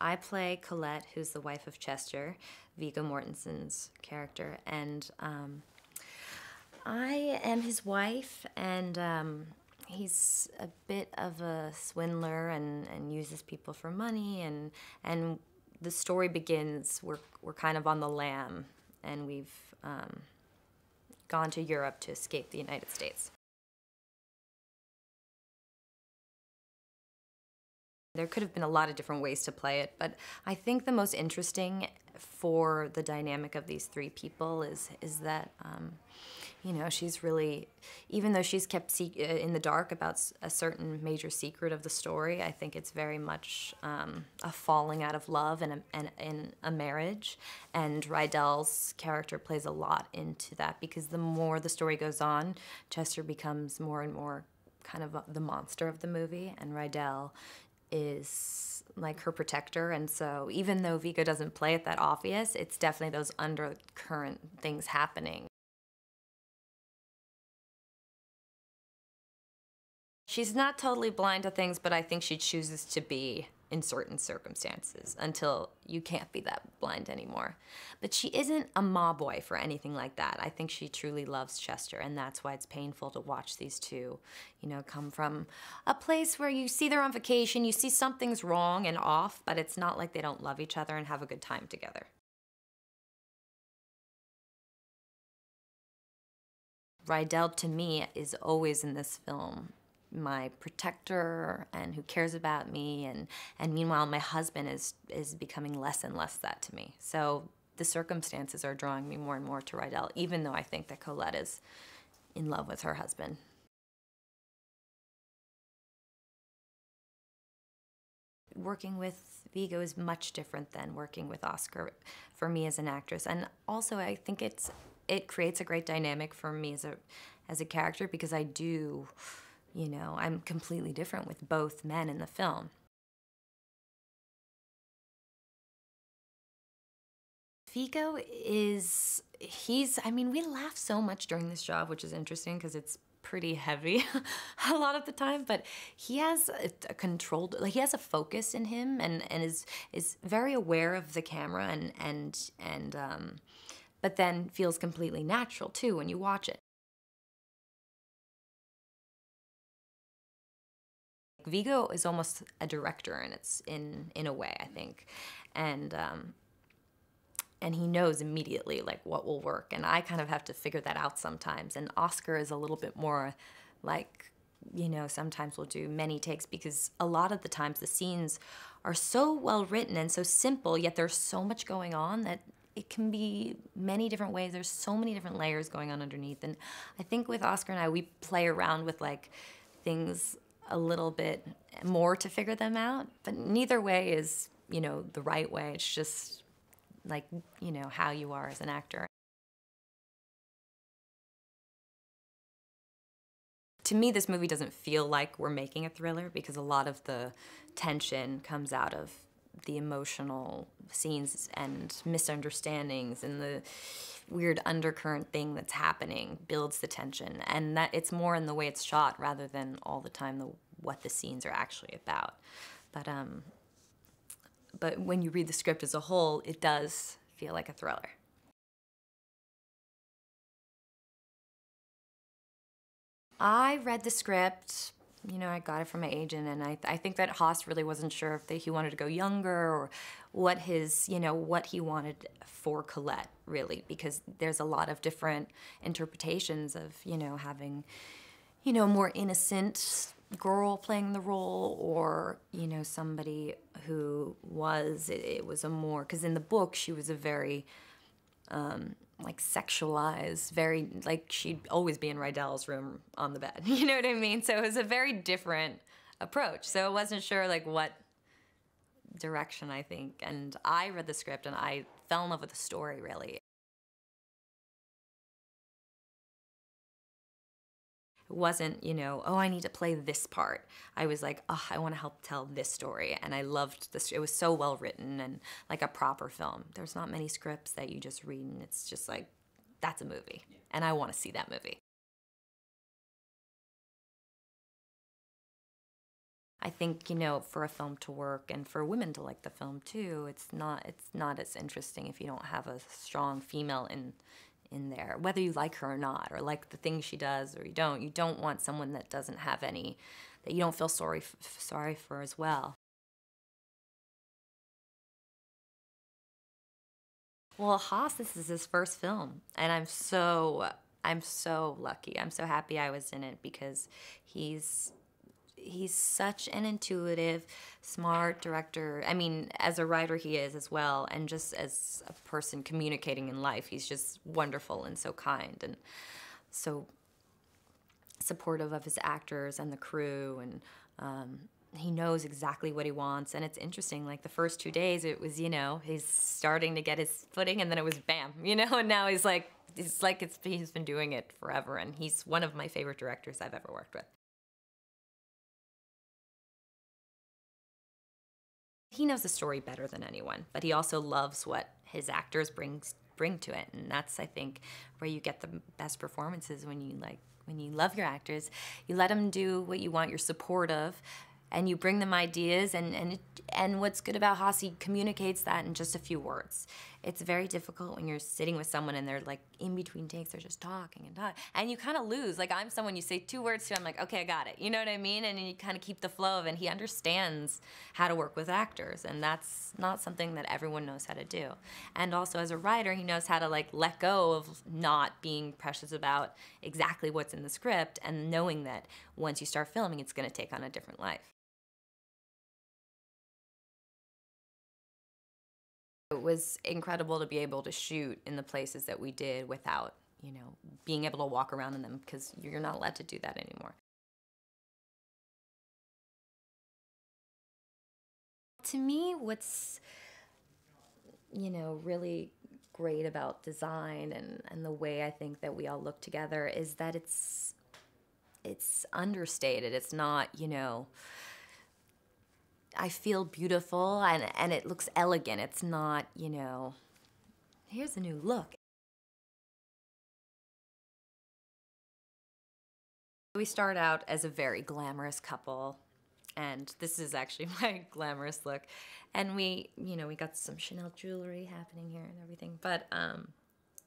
I play Colette, who's the wife of Chester, Viggo Mortensen's character, and I am his wife, and he's a bit of a swindler and uses people for money, and the story begins, we're kind of on the lam, and we've gone to Europe to escape the United States. There could have been a lot of different ways to play it, but I think the most interesting for the dynamic of these three people is that, you know, she's really, even though she's kept in the dark about a certain major secret of the story, I think it's very much a falling out of love and a marriage, and Rydal's character plays a lot into that, because the more the story goes on, Chester becomes more and more kind of the monster of the movie, and Rydal is like her protector, and so even though Viggo doesn't play it that obvious, it's definitely those undercurrent things happening. She's not totally blind to things, but I think she chooses to be in certain circumstances until you can't be that blind anymore. But she isn't a mob wife or anything like that. I think she truly loves Chester, and that's why it's painful to watch these two, you know, come from a place where you see they're on vacation, you see something's wrong and off, but it's not like they don't love each other and have a good time together. Rydal, to me, is always in this film my protector and who cares about me, and meanwhile my husband is becoming less and less that to me. So the circumstances are drawing me more and more to Rydal, even though I think that Colette is in love with her husband. Working with Viggo is much different than working with Oscar for me as an actress, and also I think it creates a great dynamic for me as a character, because I do, you know, I'm completely different with both men in the film. Viggo I mean, we laugh so much during this job, which is interesting because it's pretty heavy a lot of the time, but he has a controlled, like he has a focus in him, and is very aware of the camera, but then feels completely natural too when you watch it. Viggo is almost a director, and it's in a way, I think, and he knows immediately like what will work, and I kind of have to figure that out sometimes. And Oscar is a little bit more like, you know, sometimes we'll do many takes, because a lot of the times the scenes are so well written and so simple, yet there's so much going on that it can be many different ways. There's so many different layers going on underneath, and I think with Oscar and I, we play around with like things a little bit more to figure them out, but neither way is, you know, the right way. It's just like, you know, how you are as an actor. To me, this movie doesn't feel like we're making a thriller, because a lot of the tension comes out of the emotional scenes and misunderstandings, and the weird undercurrent thing that's happening builds the tension, and that it's more in the way it's shot rather than all the time what the scenes are actually about. But when you read the script as a whole, it does feel like a thriller. I read the script, you know, I got it from my agent, and I think that Haas really wasn't sure if he wanted to go younger, or what his, you know, what he wanted for Colette, really, because there's a lot of different interpretations of, you know, having, you know, more innocent girl playing the role, or, you know, somebody who was, it was a more, because in the book she was a very, like sexualized, very, like she'd always be in Rydal's room on the bed, you know what I mean? So it was a very different approach. So I wasn't sure like what direction, I think, and I read the script and I fell in love with the story, really. It wasn't, you know, oh, I need to play this part. I was like, oh, I want to help tell this story. And I loved this. It was so well written and like a proper film. There's not many scripts that you just read and it's just like, that's a movie. And I want to see that movie. I think, for a film to work and for women to like the film too, it's not as interesting if you don't have a strong female in there, whether you like her or not, or like the things she does or you don't. You don't want someone that doesn't have any, that you don't feel sorry for as well. Well, Haas, this is his first film, and I'm so lucky. I'm so happy I was in it because he's such an intuitive, smart director. I mean, as a writer he is as well, and just as a person communicating in life, he's just wonderful and so kind and so supportive of his actors and the crew, and he knows exactly what he wants. And it's interesting, like the first 2 days it was, he's starting to get his footing, and then it was bam, and now he's been doing it forever, and he's one of my favorite directors I've ever worked with. He knows the story better than anyone, but he also loves what his actors bring to it, and that's, I think, where you get the best performances, when you love your actors, you let them do what you want, you're supportive, and you bring them ideas, and what's good about Haas, he communicates that in just a few words. It's very difficult when you're sitting with someone and they're like in between takes, they're just talking and talking, and you kind of lose. Like, I'm someone, you say 2 words to, I'm like, okay, I got it. You know what I mean? And you kind of keep the flow of it, and he understands how to work with actors, and that's not something that everyone knows how to do. And also, as a writer, he knows how to let go of not being precious about exactly what's in the script, and knowing that once you start filming, it's going to take on a different life. It was incredible to be able to shoot in the places that we did without, being able to walk around in them, because you're not allowed to do that anymore. To me, what's, really great about design and the way I think that we all look together is that it's understated. It's not, I feel beautiful, and it looks elegant. It's not, here's a new look. We start out as a very glamorous couple, and this is actually my glamorous look. And we got some Chanel jewelry happening here and everything. But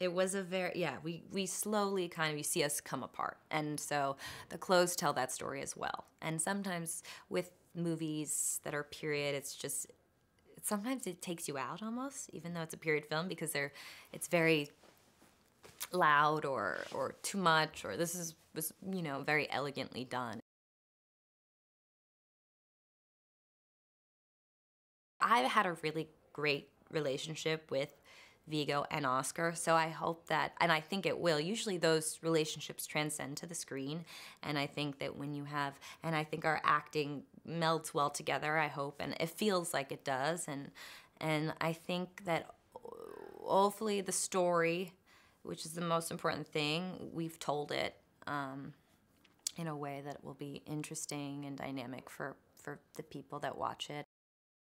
it was a very, yeah, we slowly you see us come apart. And so the clothes tell that story as well. And sometimes with movies that are period, sometimes it takes you out almost, even though it's a period film, because it's very loud or too much, or was very elegantly done. I've had a really great relationship with Viggo and Oscar, so I hope that, and I think it will, usually those relationships transcend to the screen, and I think that and I think our acting melds well together, I hope, and it feels like it does, and I think that hopefully the story, which is the most important thing, we've told it in a way that will be interesting and dynamic for the people that watch it.